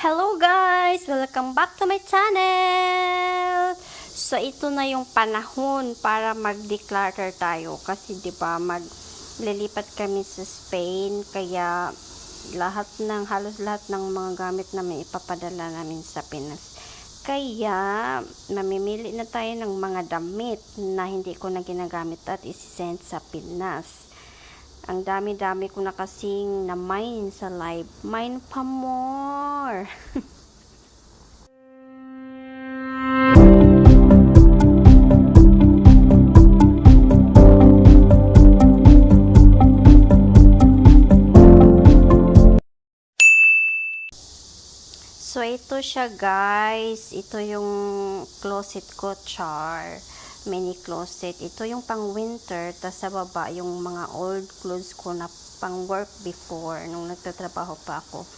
Hello guys! Welcome back to my channel! So, ito na yung panahon para mag-declutter tayo. Kasi, di ba maglilipat kami sa Spain. Kaya, halos lahat ng mga gamit namin ipapadala namin sa Pinas. Kaya, mamimili na tayo ng mga damit na hindi ko na ginagamit at isisend sa Pinas. Ang dami-dami ko na kasing na-mine sa live. Mine pa more! So, ito siya guys. Ito yung closet ko, char. Mini closet. Ito yung pang winter. Tas sa baba, yung mga old clothes ko na pang work before. Nung nagtatrabaho pa ako.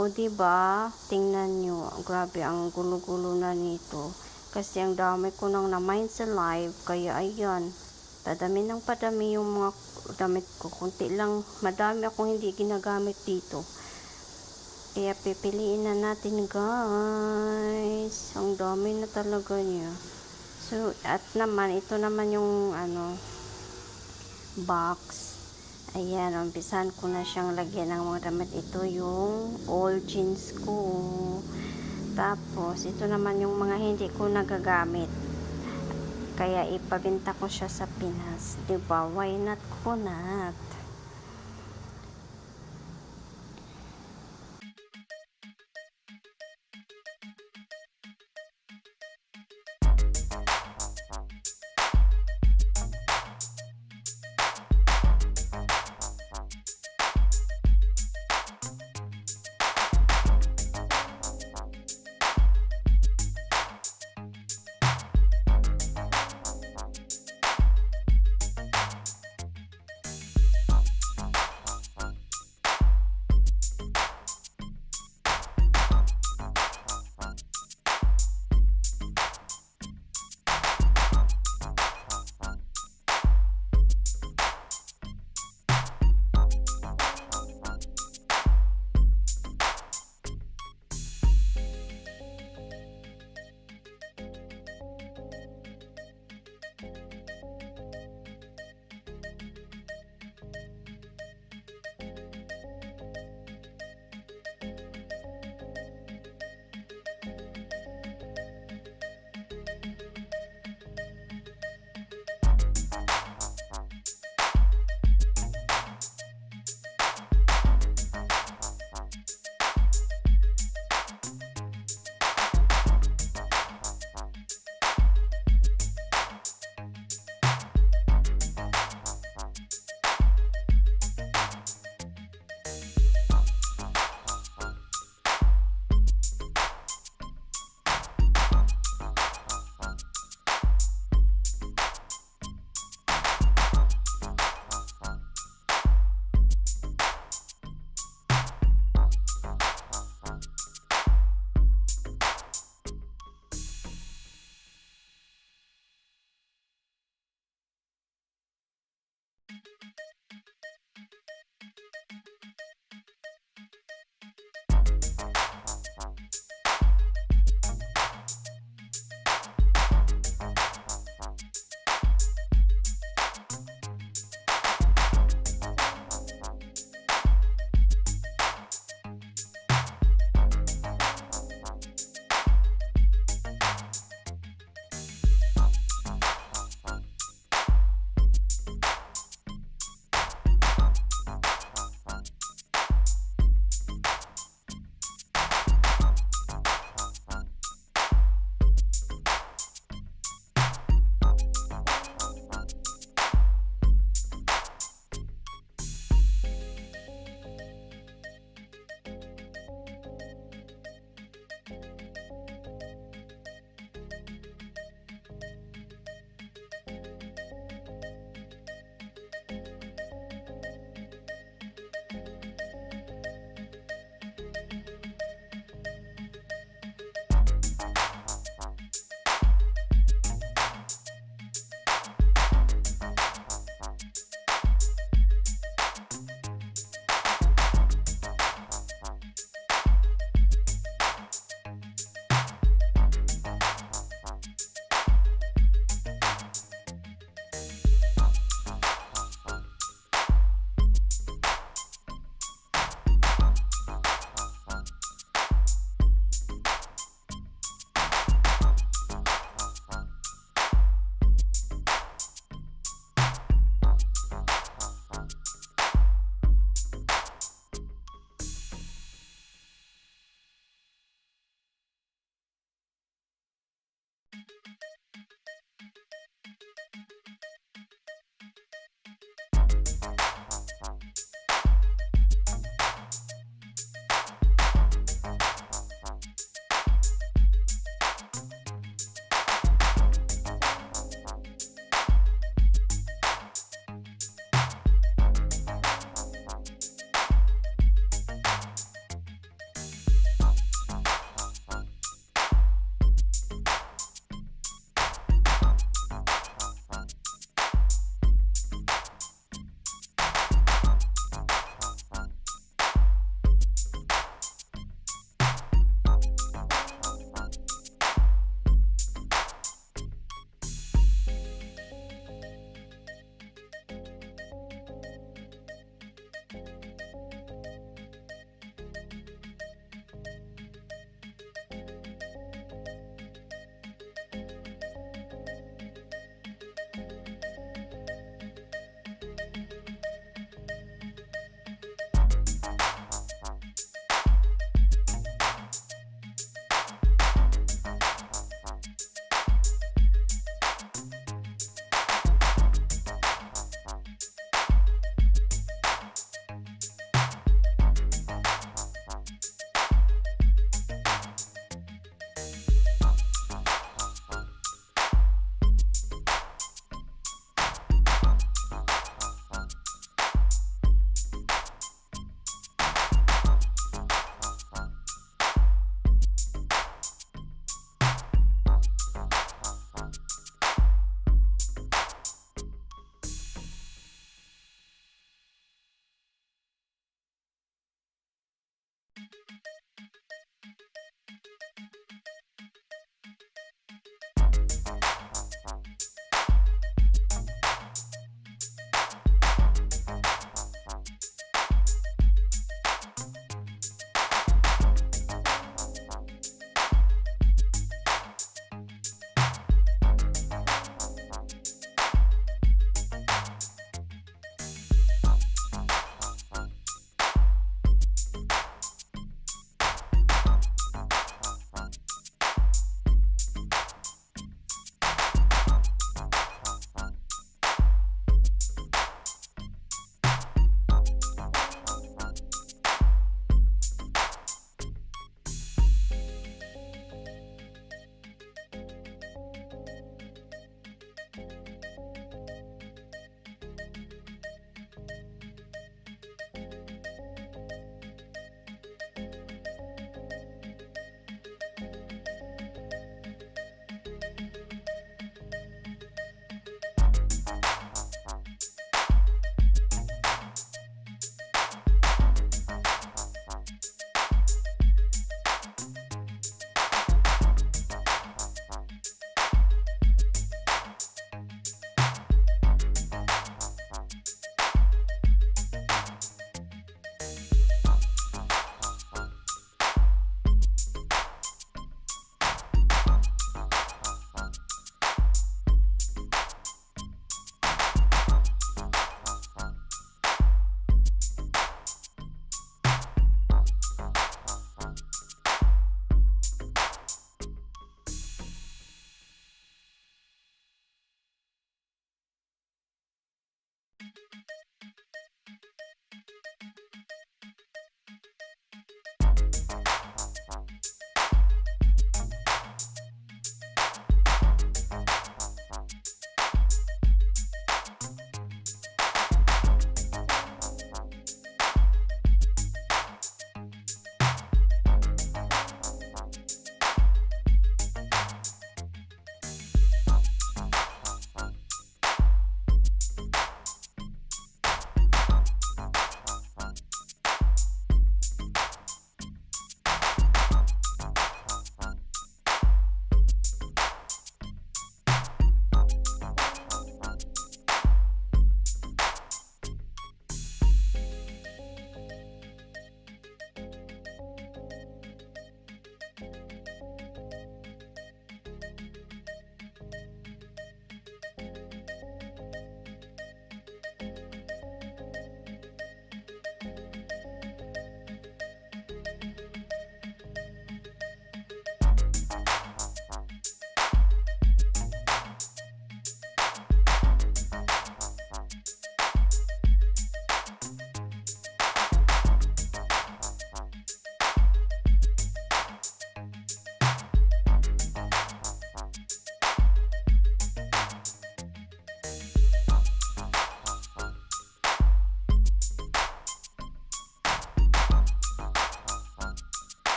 O, diba? Tingnan nyo. Grabe, ang gulo-gulo na nito. Kasi ang dami ko nang na-mind sa live. Kaya, ayan. Padami ng padami yung mga damit ko. Kunti lang. Madami akong hindi ginagamit dito. Kaya pipiliin na natin guys. Ang dami na talaga niya. So, at naman, ito naman yung box. Ayan, umpisahan ko na siyang lagyan ng mga damit. Ito yung old jeans ko. Tapos, ito naman yung mga hindi ko nagagamit. Kaya ipabenta ko siya sa Pinas. Diba? Why not ko not?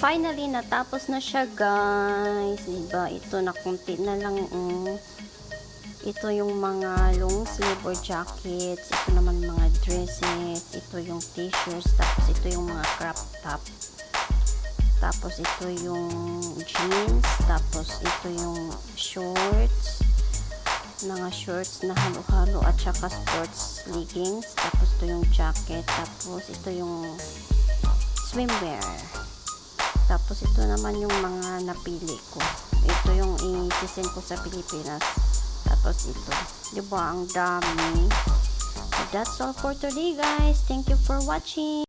finally, natapos na siya, guys. Diba? Ito, nakunti na lang. Ito yung mga long sleeve or jackets. Ito naman mga dresses. Ito yung t-shirts. Tapos, ito yung mga crop top. Tapos, ito yung jeans. Tapos, ito yung shorts. Mga shorts na halo-halo at saka sports leggings. Tapos, ito yung jacket. Tapos, ito yung swimwear. Tapos, ito naman yung mga napili ko. Ito yung i-send ko sa Pilipinas. Tapos, ito. Diba? Ang dami. So, that's all for today, guys. Thank you for watching.